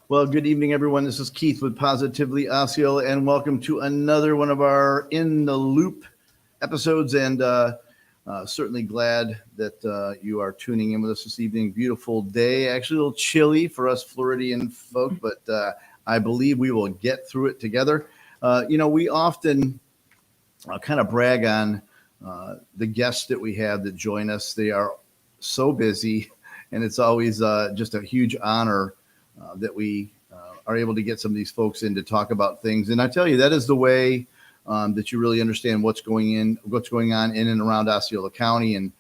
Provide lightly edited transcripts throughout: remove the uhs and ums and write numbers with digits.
Well, good evening, everyone. This is Keith with Positively Osceola, and welcome to another one of our In the Loop episodes. And certainly glad that you are tuning in with us this evening. Beautiful day, actually a little chilly for us Floridian folk, but I believe we will get through it together. We often kind of brag on the guests that we have that join us. They are so busy, and it's always just a huge honor that we are able to get some of these folks in to talk about things. And I tell you, that is the way that you really understand what's going on in and around Osceola County, and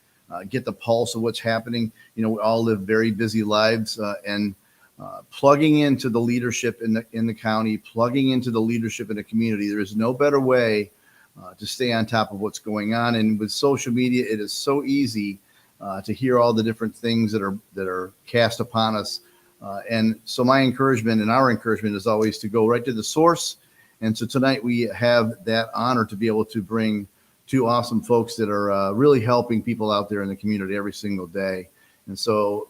get the pulse of what's happening. We all live very busy lives, and plugging into the leadership in the county, plugging into the leadership in the community. There is no better way to stay on top of what's going on. And with social media, it is so easy to hear all the different things that are cast upon us. And so my encouragement and our encouragement is always to go right to the source. And so tonight we have that honor to be able to bring two awesome folks that are really helping people out there in the community every single day. And so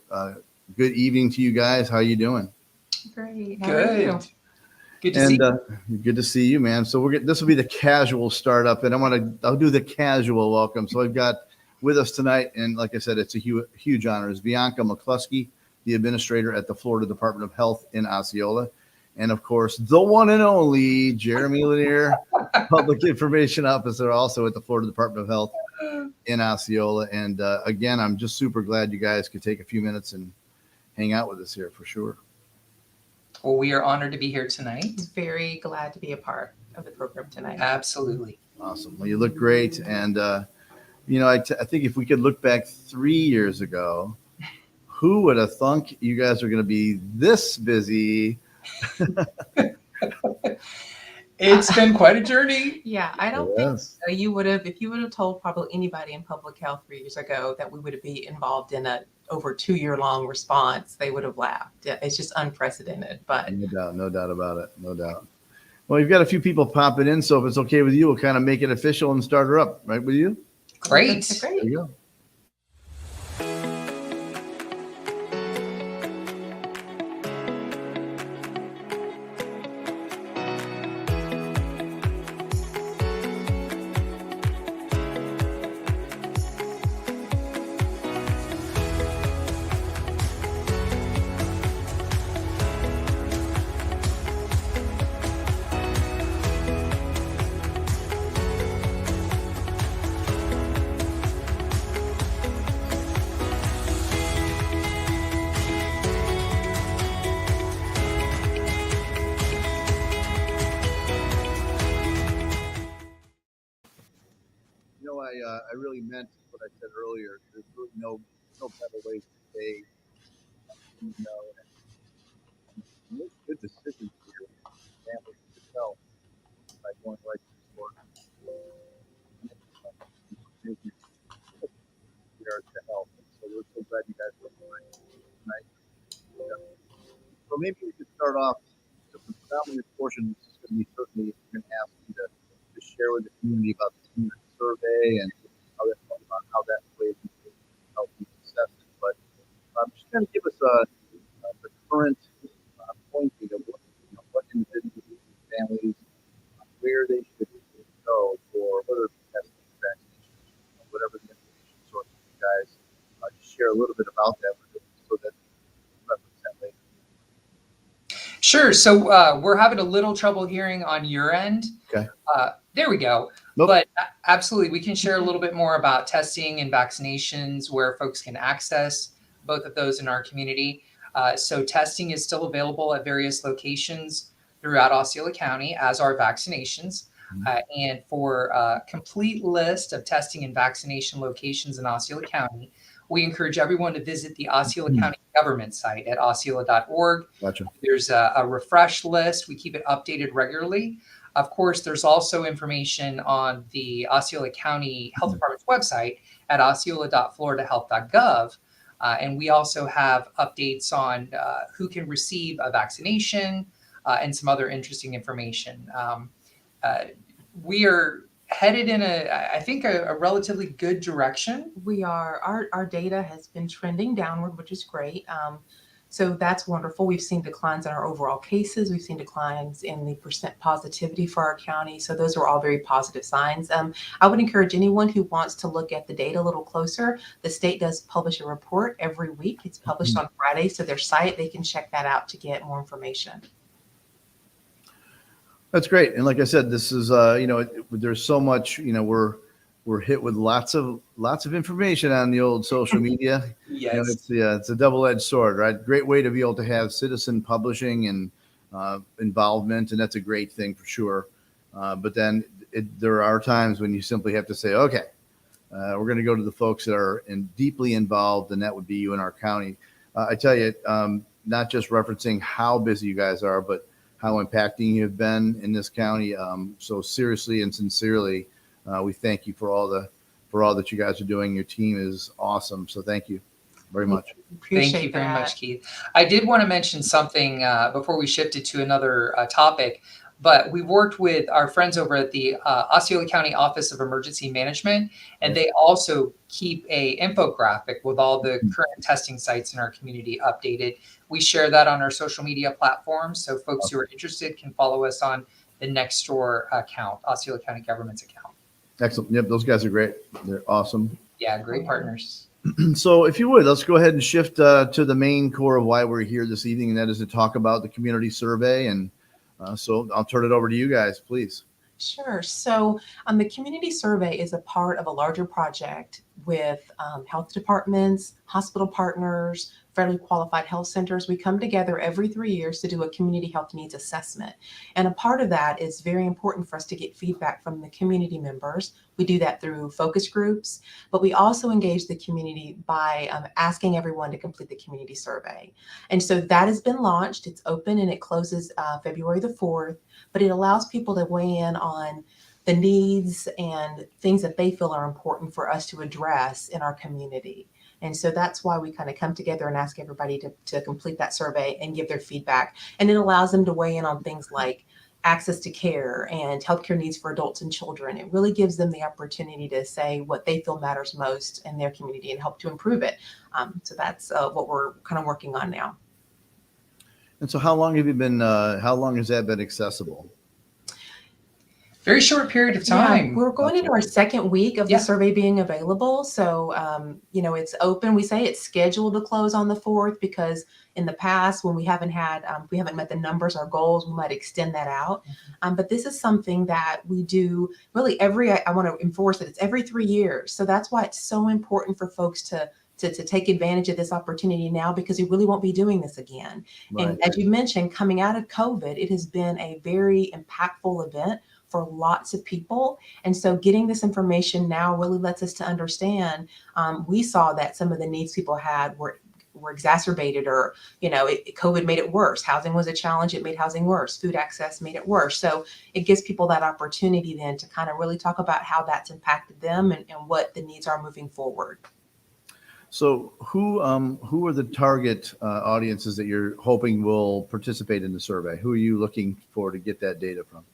good evening to you guys. How are you doing? Great. How are you? Good to see you. Good to see you, man. So this will be the casual startup, and I'll do the casual welcome. So I've got with us tonight, and like I said, it's a huge honor, is Vianca McCluskey, the administrator at the Florida Department of Health in Osceola. And of course, the one and only Jeremy Lanier, Public Information Officer, also at the Florida Department of Health in Osceola. And again, I'm just super glad you guys could take a few minutes and hang out with us here for sure. Well, we are honored to be here tonight. Very glad to be a part of the program tonight. Absolutely. Awesome. Well, you look great. And, I think if we could look back 3 years ago, who would have thunk you guys are going to be this busy? It's been quite a journey. Yeah, I don't think so. If you would have told probably anybody in public health 3 years ago that we would be involved in a over 2 year long response, they would have laughed. It's just unprecedented. But no doubt about it. No doubt. Well, you've got a few people popping in, so if it's okay with you, we'll kind of make it official and start her up, right with you? Great. There you go. I really meant what I said earlier. There's really no better way to stay, make good decisions for your family and yourself by going right to the source. We are to help. So we're so glad you guys were tonight. So maybe we could start off. The predominant portion is going to be certainly going to ask you to share with the community about the community survey and how that plays into helping assessment. But just kind of give us the current pointing of what individuals and families, where they should go for whether it's testing, vaccination, whatever the information source you guys just share a little bit about that so that represent later. Sure. So we're having a little trouble hearing on your end. Okay. There we go. Nope. But absolutely, we can share a little bit more about testing and vaccinations, where folks can access both of those in our community. So testing is still available at various locations throughout Osceola County, as are vaccinations. And for a complete list of testing and vaccination locations in Osceola County, we encourage everyone to visit the Osceola County government site at osceola.org. Gotcha. There's a refresh list. We keep it updated regularly. Of course, there's also information on the Osceola County Health Department's website at osceola.floridahealth.gov. And we also have updates on who can receive a vaccination and some other interesting information. We are headed in I think a relatively good direction. We are. Our data has been trending downward, which is great. So that's wonderful. We've seen declines in our overall cases. We've seen declines in the percent positivity for our county. So those are all very positive signs. I would encourage anyone who wants to look at the data a little closer. The state does publish a report every week. It's published on Friday. So their site, they can check that out to get more information. That's great. And like I said, this is, there's so much, we're hit with lots of information on the old social media. Yes. It's a double-edged sword, right? Great way to be able to have citizen publishing and involvement, and that's a great thing for sure. But then there are times when you simply have to say, okay, we're going to go to the folks that are deeply involved, and that would be you in our county. I tell you, not just referencing how busy you guys are, but how impacting you have been in this county. So seriously and sincerely, we thank you for all that you guys are doing. Your team is awesome. So thank you very much. Thank you very much, Keith. I did want to mention something before we shifted to another topic, but we worked with our friends over at the Osceola County Office of Emergency Management, and they also keep a infographic with all the current testing sites in our community updated. We share that on our social media platforms, so folks who are interested can follow us on the Nextdoor account, Osceola County Government's account. Excellent. Yep, those guys are great. They're awesome. Yeah, great partners. So if you would, let's go ahead and shift to the main core of why we're here this evening, and that is to talk about the community survey. And so I'll turn it over to you guys, please. Sure. So the community survey is a part of a larger project with health departments, hospital partners, federally qualified health centers. We come together every 3 years to do a community health needs assessment. And a part of that is very important for us to get feedback from the community members. We do that through focus groups, but we also engage the community by asking everyone to complete the community survey. And so that has been launched. It's open and it closes February the 4th, but it allows people to weigh in on the needs and things that they feel are important for us to address in our community. And so that's why we kind of come together and ask everybody to complete that survey and give their feedback. And it allows them to weigh in on things like access to care and healthcare needs for adults and children. It really gives them the opportunity to say what they feel matters most in their community and help to improve it. So that's what we're kind of working on now. And so how long has that been accessible? Very short period of time. Yeah, we're going into our second week of the survey being available. So, it's open. We say it's scheduled to close on the 4th because in the past, when we haven't met the numbers, our goals, we might extend that out. But this is something that we do really I want to enforce that it's every 3 years. So that's why it's so important for folks to take advantage of this opportunity now, because we really won't be doing this again. Right. And as you mentioned, coming out of COVID, it has been a very impactful event for lots of people. And so getting this information now really lets us to understand, we saw that some of the needs people had were exacerbated, or, COVID made it worse. Housing was a challenge. It made housing worse. Food access made it worse. So it gives people that opportunity then to kind of really talk about how that's impacted them and what the needs are moving forward. So who are the target audiences that you're hoping will participate in the survey? Who are you looking for to get that data from?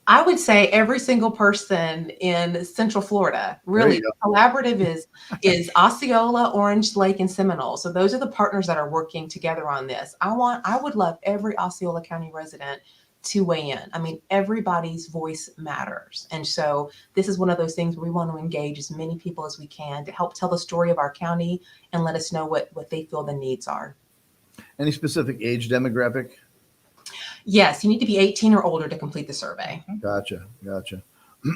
I would say every single person in Central Florida. Really, the collaborative is Osceola, Orange Lake, and Seminole. So those are the partners that are working together on this. I would love every Osceola County resident to weigh in. I mean, everybody's voice matters. And so this is one of those things where we want to engage as many people as we can to help tell the story of our county and let us know what they feel the needs are. Any specific age demographic? Yes, you need to be 18 or older to complete the survey. Gotcha.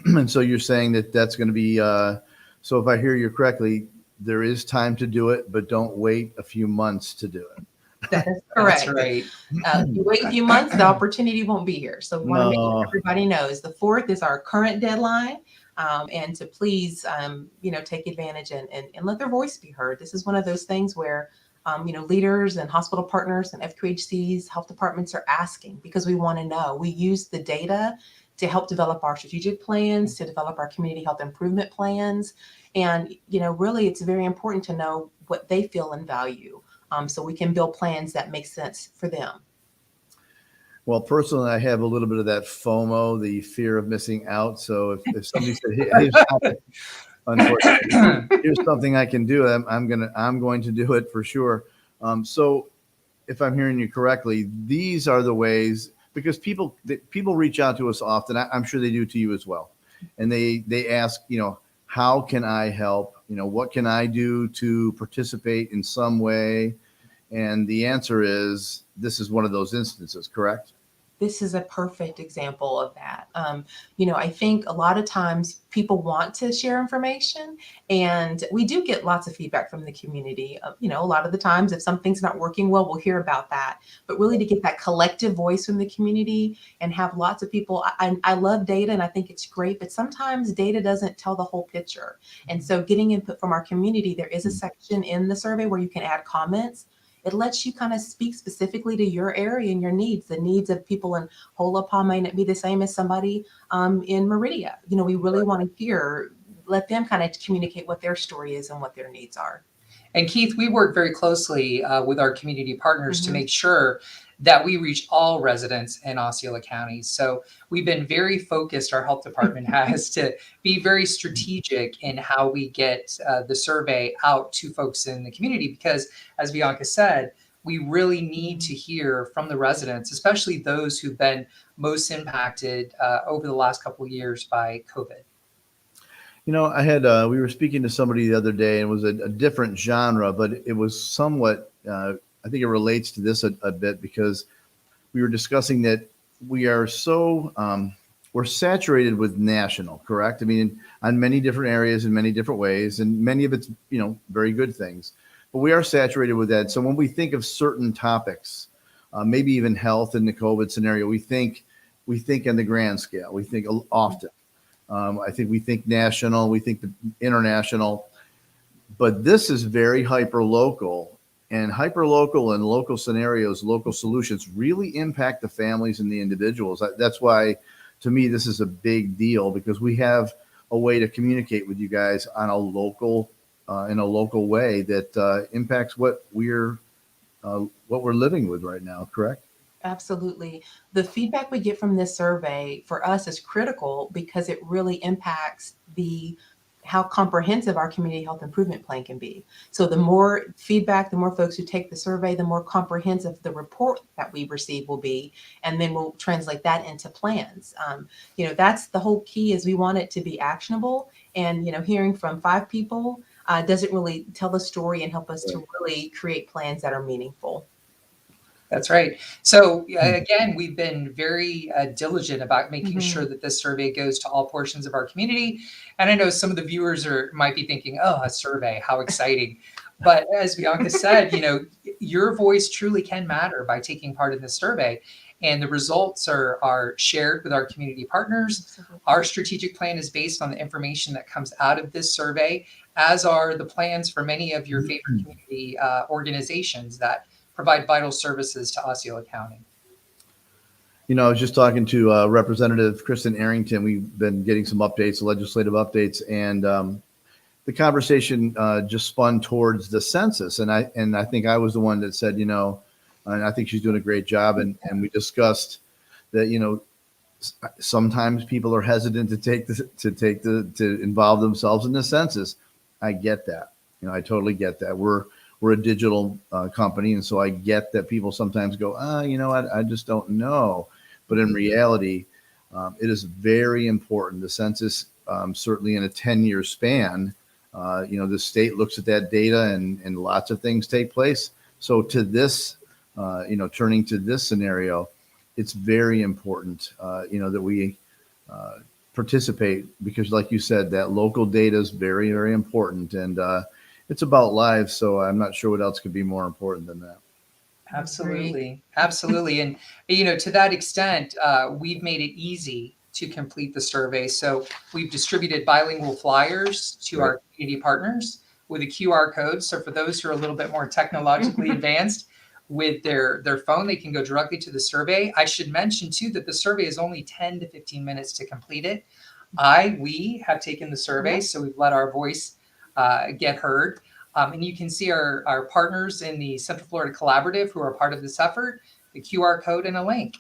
And so you're saying that's going to be, so if I hear you correctly, there is time to do it, but don't wait a few months to do it. That is correct. That's right. If you wait a few months, the opportunity won't be here. So we want to make sure everybody knows the 4th is our current deadline. And to please, take advantage and let their voice be heard. This is one of those things where leaders and hospital partners and FQHCs, health departments are asking because we want to know. We use the data to help develop our strategic plans, to develop our community health improvement plans. And, really, it's very important to know what they feel and value so we can build plans that make sense for them. Well, personally, I have a little bit of that FOMO, the fear of missing out. So if somebody said, hey, unfortunately, here's something I can do, I'm going to do it for sure. So if I'm hearing you correctly, these are the ways, because people reach out to us often. I'm sure they do to you as well. And they ask, how can I help? What can I do to participate in some way? And the answer is, this is one of those instances, correct? This is a perfect example of that. I think a lot of times people want to share information, and we do get lots of feedback from the community. A lot of the times, if something's not working well, we'll hear about that. But really, to get that collective voice from the community and have lots of people, I love data, and I think it's great. But sometimes data doesn't tell the whole picture, and so getting input from our community, there is a section in the survey where you can add comments. It lets you kind of speak specifically to your area and your needs. The needs of people in Holopah may not be the same as somebody in Meridia. We really want to let them kind of communicate what their story is and what their needs are. And Keith, we work very closely with our community partners to make sure that we reach all residents in Osceola County. So we've been very focused, our health department has, to be very strategic in how we get the survey out to folks in the community, because as Vianca said, we really need to hear from the residents, especially those who've been most impacted over the last couple of years by COVID. We were speaking to somebody the other day, and it was a different genre, but it was somewhat, I think it relates to this a bit, because we were discussing that we are we're saturated with national, correct? I mean, on many different areas in many different ways, and many of it's, very good things, but we are saturated with that. So when we think of certain topics, maybe even health in the COVID scenario, we think on the grand scale, we think often. I think we think national, we think the international, but this is very hyper-local, and hyper-local and local scenarios, local solutions really impact the families and the individuals. That's why, to me, this is a big deal, because we have a way to communicate with you guys on a local, in a local way that impacts what we're living with right now, correct? Absolutely. The feedback we get from this survey for us is critical, because it really impacts how comprehensive our community health improvement plan can be. So the more feedback, the more folks who take the survey, the more comprehensive the report that we receive will be, and then we'll translate that into plans. That's the whole key, is we want it to be actionable, and hearing from 5 people doesn't really tell the story and help us to really create plans that are meaningful. That's right. So again, we've been very diligent about making sure that this survey goes to all portions of our community. And I know some of the viewers might be thinking, oh, a survey, how exciting. But as Vianca said, your voice truly can matter by taking part in this survey. And the results are shared with our community partners. Our strategic plan is based on the information that comes out of this survey, as are the plans for many of your favorite community organizations that provide vital services to Osceola County. I was just talking to Representative Kristen Arrington. We've been getting some updates, legislative updates, and the conversation just spun towards the census. And I think I was the one that said, and I think she's doing a great job. And we discussed that, sometimes people are hesitant to involve themselves in the census. I get that. I totally get that. We're a digital company, and so I get that people sometimes go, I just don't know. But in reality, it is very important. The census, certainly in a 10-year span, the state looks at that data, and lots of things take place. So to this, turning to this scenario, it's very important, that we participate, because like you said, that local data is very, very important. And it's about lives, so I'm not sure what else could be more important than that. Absolutely. Absolutely. And, to that extent, we've made it easy to complete the survey. So we've distributed bilingual flyers to our community partners with a QR code. So for those who are a little bit more technologically advanced with their phone, they can go directly to the survey. I should mention, too, that the survey is only 10 to 15 minutes to complete it. We have taken the survey, so we've let our voice get heard. And you can see our partners in the Central Florida Collaborative who are part of this effort, the QR code and a link.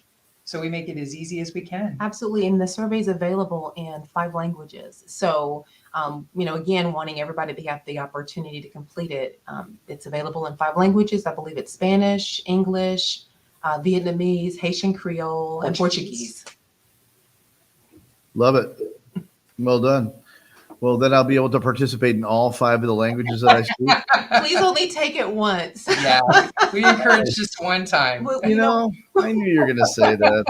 So we make it as easy as we can. Absolutely. And the survey is available in 5 languages. So, again, wanting everybody to have the opportunity to complete it. It's available in 5 languages. I believe it's Spanish, English, Vietnamese, Haitian Creole, and Portuguese. Love it. Well done. Well, then I'll be able to participate in all 5 of the languages that I speak. Please only take it once. Yeah, we encourage just one time. Well, I knew you were going to say that.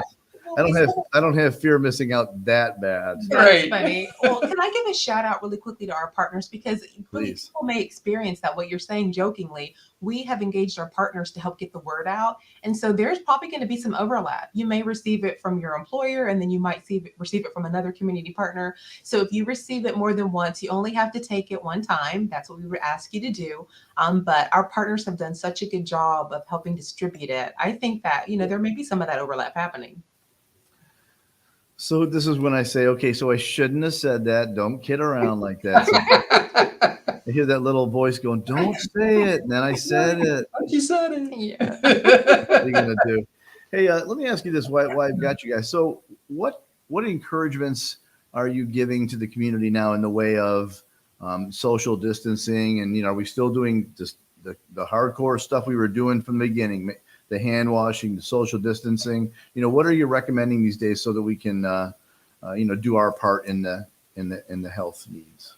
I don't have fear of missing out that bad. That's Right. funny. Well, can I give a shout out really quickly to our partners, because really Please. people may experience that what you're saying jokingly. We have engaged our partners to help get the word out, and so there's probably going to be some overlap. You may receive it from your employer, and then you might receive it from another community partner. So if you receive it more than once, you only have to take it one time. That's what we would ask you to do. But our partners have done such a good job of helping distribute it. I think that there may be some of that overlap happening. So this is when I say, okay, so I shouldn't have said that. Don't kid around like that. So I hear that little voice going, don't say it. And then I said it. You said it. Yeah. What are you going to do? Hey, let me ask you this, why I've got you guys. So what encouragements are you giving to the community now in the way of social distancing? And, are we still doing just the hardcore stuff we were doing from the beginning? The hand washing, the social distancing, what are you recommending these days so that we can, do our part in the health needs?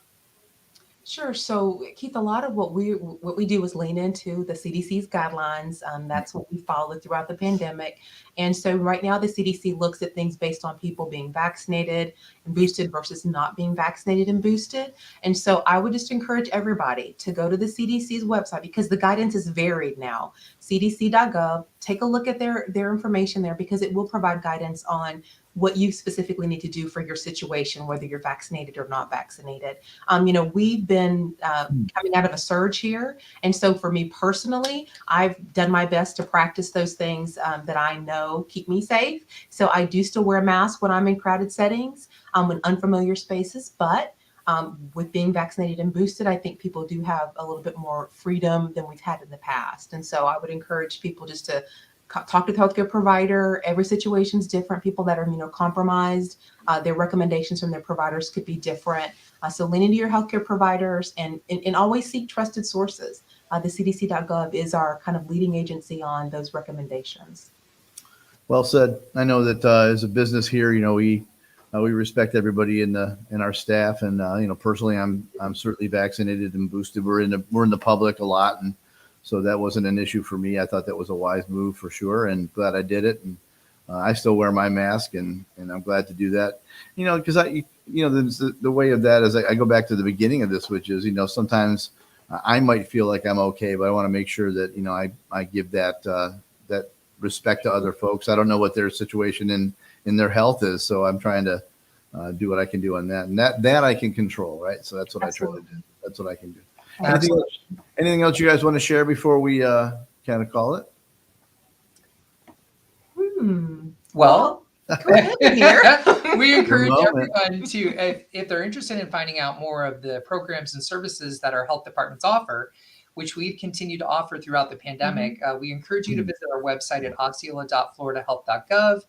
Sure. So, Keith, a lot of what we do is lean into the CDC's guidelines. That's what we followed throughout the pandemic. And so right now the CDC looks at things based on people being vaccinated and boosted versus not being vaccinated and boosted. And so I would just encourage everybody to go to the CDC's website, because the guidance is varied now. CDC.gov, take a look at their information there, because it will provide guidance on what you specifically need to do for your situation, whether you're vaccinated or not vaccinated. We've been coming out of a surge here. And so for me personally, I've done my best to practice those things that I know keep me safe. So I do still wear a mask when I'm in crowded settings, in unfamiliar spaces, but with being vaccinated and boosted, I think people do have a little bit more freedom than we've had in the past. And so I would encourage people just to talk to the healthcare provider. Every situation is different. People that are immunocompromised, their recommendations from their providers could be different. So lean into your healthcare providers and always seek trusted sources. The CDC.gov is our kind of leading agency on those recommendations. Well said. I know that as a business here, we respect everybody in our staff, and personally, I'm certainly vaccinated and boosted. We're in the public a lot, and so that wasn't an issue for me. I thought that was a wise move for sure, and glad I did it. And I still wear my mask, and I'm glad to do that. Because the way of that is I go back to the beginning of this, which is sometimes I might feel like I'm okay, but I want to make sure that I give that respect to other folks. I don't know what their situation in their health is, so I'm trying to do what I can do on that, and that I can control, right? So that's what Absolutely. I try to do. That's what I can do. Absolutely. Anything else you guys want to share before we kind of call it? Well, Go ahead, Lanier. we encourage Well, everyone to, if they're interested in finding out more of the programs and services that our health departments offer, which we've continued to offer throughout the pandemic, we encourage you to visit our website at osceola.floridahealth.gov.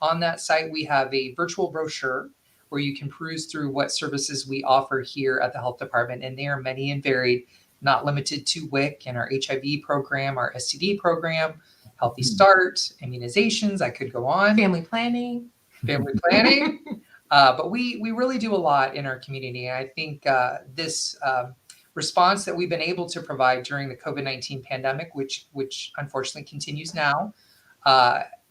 On that site, we have a virtual brochure where you can peruse through what services we offer here at the health department. And they are many and varied, not limited to WIC and our HIV program, our STD program, Healthy Start, immunizations. I could go on. Family planning. But we really do a lot in our community. And I think this response that we've been able to provide during the COVID-19 pandemic, which unfortunately continues now,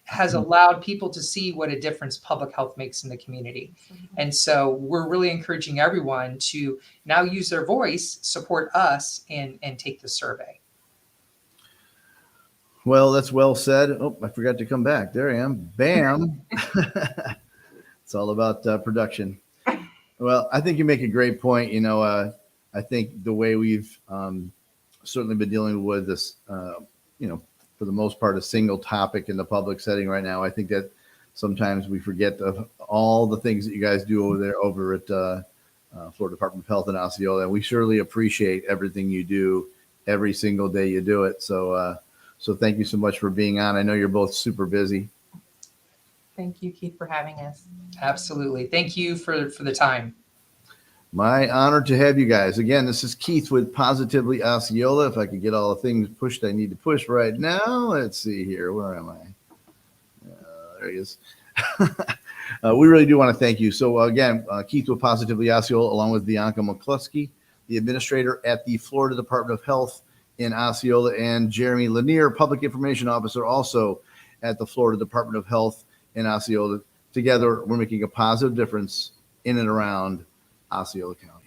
has allowed people to see what a difference public health makes in the community. And so we're really encouraging everyone to now use their voice, support us, and take the survey. Well, that's well said. Oh, I forgot to come back. There I am. Bam. It's all about production. Well, I think you make a great point. I think the way we've certainly been dealing with this, for the most part, a single topic in the public setting right now. I think that sometimes we forget of all the things that you guys do over at Florida Department of Health in Osceola. And we surely appreciate everything you do every single day you do it. So thank you so much for being on. I know you're both super busy. Thank you, Keith, for having us. Absolutely. Thank you for the time. My honor to have you guys. Again, this is Keith with Positively Osceola. If I could get all the things pushed I need to push right now. Let's see here. Where am I? There he is. We really do want to thank you. So again, Keith with Positively Osceola, along with Vianca McCluskey, the administrator at the Florida Department of Health in Osceola, and Jeremy Lanier, Public Information Officer, also at the Florida Department of Health in Osceola. Together, we're making a positive difference in and around Osceola County.